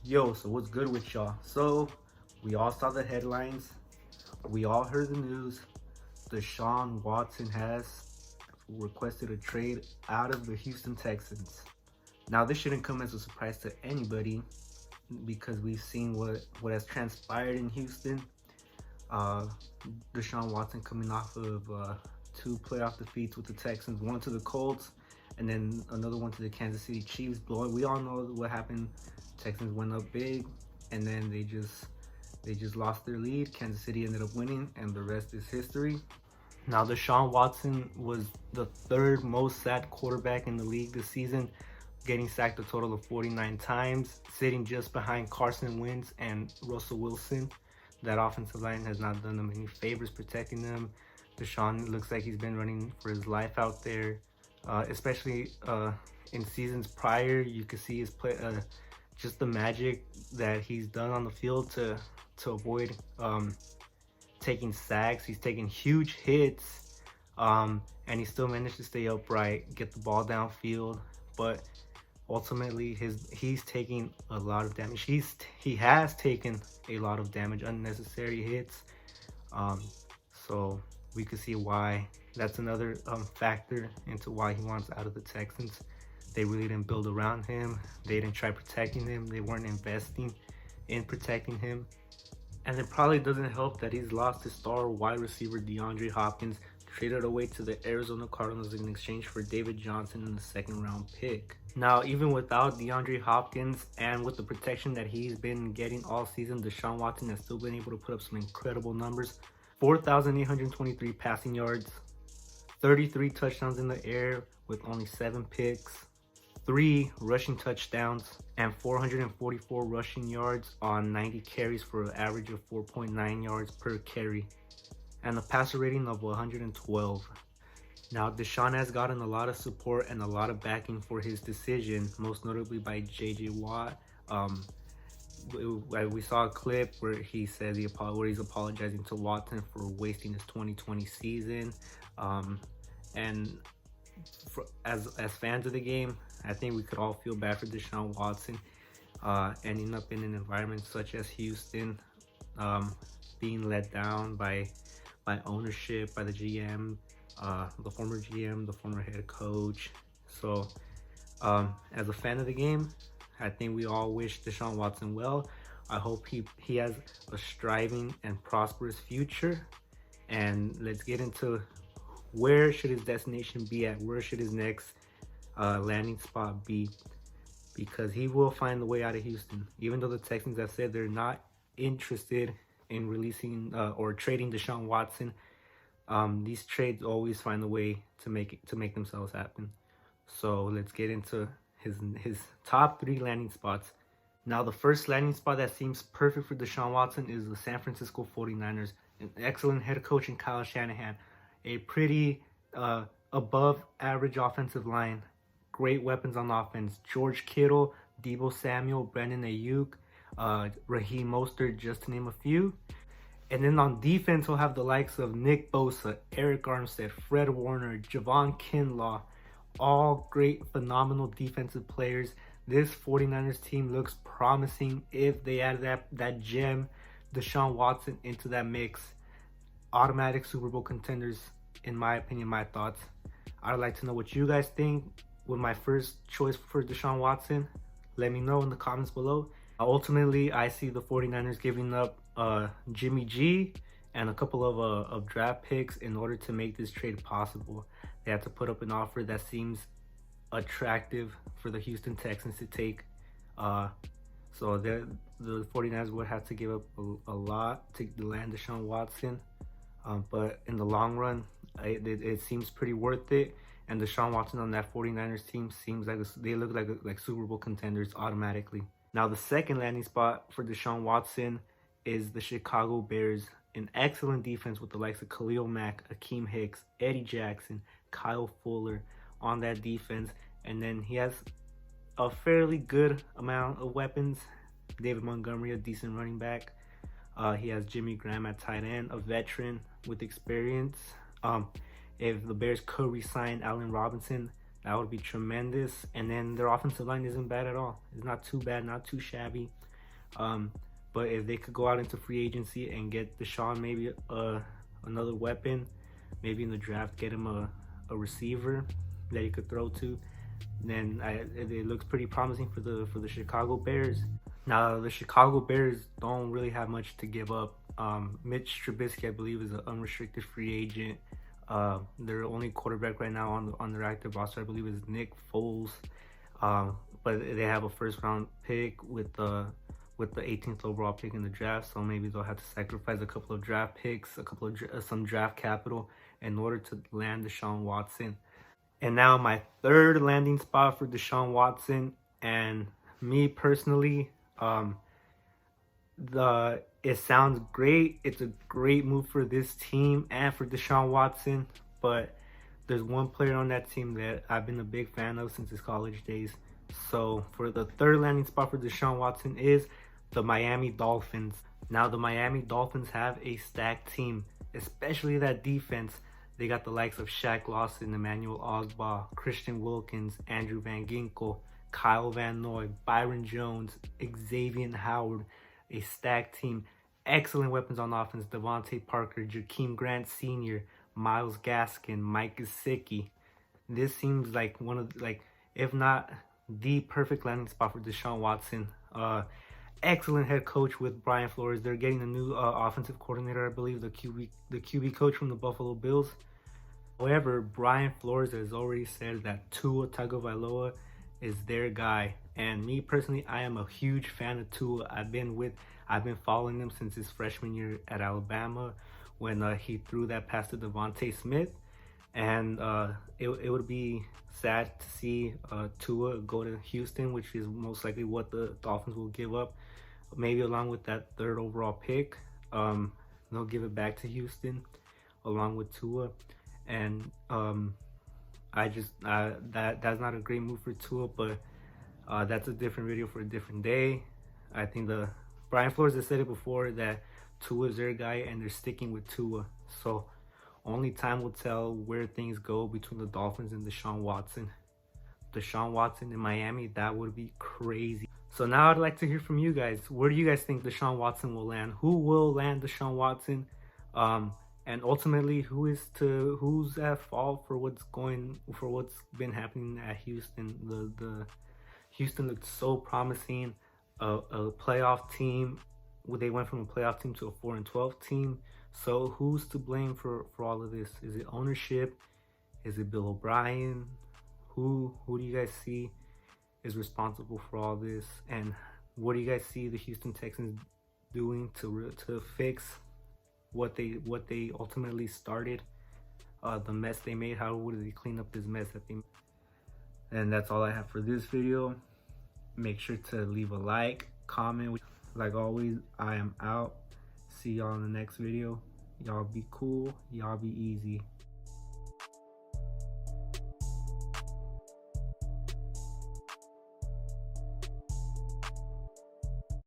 Yo, so what's good with y'all? So, we all saw the headlines. We all heard the news. DeShaun Watson has requested a trade out of the Houston Texans. Now, this shouldn't come as a surprise to anybody because we've seen what has transpired in Houston. Uh, DeShaun Watson coming off of two playoff defeats with the Texans, one to the Colts, and then another one to the Kansas City Chiefs. Blowing, we all know what happened. Texans went up big, and then they just lost their lead. Kansas City ended up winning, and the rest is history. Now, DeShaun Watson was the third most sacked quarterback in the league this season, getting sacked a total of 49 times, sitting just behind Carson Wentz and Russell Wilson. That offensive line has not done them any favors protecting them. DeShaun looks like he's been running for his life out there, especially in seasons prior. You could see his play, just the magic that he's done on the field to avoid taking sacks. He's taken huge hits, and he still managed to stay upright, get the ball downfield. But ultimately, he's taking a lot of damage. He has taken a lot of damage, unnecessary hits. So we could see why. That's another factor into why he wants out of the Texans. They really didn't build around him. They didn't try protecting him. They weren't investing in protecting him. And it probably doesn't help that he's lost his star wide receiver DeAndre Hopkins, traded away to the Arizona Cardinals in exchange for David Johnson in the second round pick. Now, even without DeAndre Hopkins and with the protection that he's been getting all season, DeShaun Watson has still been able to put up some incredible numbers. 4,823 passing yards, 33 touchdowns in the air with only 7 picks, 3 rushing touchdowns, and 444 rushing yards on 90 carries for an average of 4.9 yards per carry, and a passer rating of 112. Now, DeShaun has gotten a lot of support and a lot of backing for his decision, most notably by J.J. Watt. We saw a clip where he says where he's apologizing to Watson for wasting his 2020 season, and as fans of the game, I think we could all feel bad for DeShaun Watson ending up in an environment such as Houston, being let down by ownership, by the GM, the former GM, the former head coach. So as a fan of the game, I think we all wish DeShaun Watson well. I hope he has a striving and prosperous future. And let's get into where should his destination be at? Where should his next landing spot be? Because he will find the way out of Houston. Even though the Texans have said they're not interested in releasing or trading DeShaun Watson, these trades always find a way to make themselves happen. So let's get into his top 3 landing spots. Now, the first landing spot that seems perfect for DeShaun Watson is the San Francisco 49ers. An excellent head coach in Kyle Shanahan. A pretty above average offensive line. Great weapons on offense. George Kittle, Deebo Samuel, Brandon Ayuk, Raheem Mostert, just to name a few. And then on defense, we'll have the likes of Nick Bosa, Eric Armstead, Fred Warner, Javon Kinlaw. All great, phenomenal defensive players. This 49ers team looks promising if they add that gem, DeShaun Watson, into that mix. Automatic Super Bowl contenders, in my opinion, my thoughts. I'd like to know what you guys think with my first choice for DeShaun Watson. Let me know in the comments below. Ultimately, I see the 49ers giving up Jimmy G and a couple of draft picks in order to make this trade possible. They have to put up an offer that seems attractive for the Houston Texans to take. So the 49ers would have to give up a lot to land DeShaun Watson. But in the long run, it seems pretty worth it. And DeShaun Watson on that 49ers team seems like they look like Super Bowl contenders automatically. Now, the second landing spot for DeShaun Watson is the Chicago Bears. An excellent defense with the likes of Khalil Mack, Akeem Hicks, Eddie Jackson, Kyle Fuller on that defense. And then he has a fairly good amount of weapons. David Montgomery, a decent running back. He has Jimmy Graham at tight end, a veteran with experience. If the Bears could re-sign Allen Robinson, that would be tremendous. And then their offensive line isn't bad at all. It's not too bad, not too shabby. But if they could go out into free agency and get DeShaun maybe another weapon, maybe in the draft get him a receiver that he could throw to, then it looks pretty promising for the Chicago Bears. Now the Chicago Bears don't really have much to give up. Mitch Trubisky, I believe, is an unrestricted free agent. Their only quarterback right now on their active roster, I believe, is Nick Foles. But they have a first round pick with the 18th overall pick in the draft, so maybe they'll have to sacrifice a couple of draft picks, some draft capital in order to land DeShaun Watson. And now my third landing spot for DeShaun Watson, and me personally, it sounds great. It's a great move for this team and for DeShaun Watson, but there's one player on that team that I've been a big fan of since his college days. So for the third landing spot for DeShaun Watson is the Miami Dolphins. Now the Miami Dolphins have a stacked team, especially that defense. They got the likes of Shaq Lawson, Emmanuel Ogbah, Christian Wilkins, Andrew Van Ginkel, Kyle Van Noy, Byron Jones, Xavier Howard, a stacked team. Excellent weapons on offense: Devontae Parker, Jakeem Grant Sr., Myles Gaskin, Mike Gesicki. This seems like one of if not the perfect landing spot for DeShaun Watson. Excellent head coach with Brian Flores. They're getting a new offensive coordinator, I believe, the QB coach from the Buffalo Bills. However, Brian Flores has already said that Tua Tagovailoa is their guy. And me personally, I am a huge fan of Tua. I've been following him since his freshman year at Alabama, when he threw that pass to Devontae Smith. And it would be sad to see Tua go to Houston, which is most likely what the Dolphins will give up, maybe along with that third overall pick. They'll give it back to Houston along with Tua. And that's not a great move for Tua, but that's a different video for a different day. I think Brian Flores has said it before that Tua is their guy, and they're sticking with Tua. So only time will tell where things go between the Dolphins and DeShaun Watson. DeShaun Watson in Miami, that would be crazy. So now I'd like to hear from you guys. Where do you guys think DeShaun Watson will land? Who will land DeShaun Watson? And ultimately, who's at fault for what's been happening at Houston? The Houston looked so promising, a playoff team. They went from a playoff team to a 4-12 team. So who's to blame for all of this? Is it ownership? Is it Bill O'Brien? Who do you guys see is responsible for all this? And what do you guys see the Houston Texans doing to fix what they ultimately started? The mess they made. How would they clean up this mess that they made? And that's all I have for this video. Make sure to leave a like, comment. Like always, I am out. See y'all in the next video. Y'all be cool. Y'all be easy.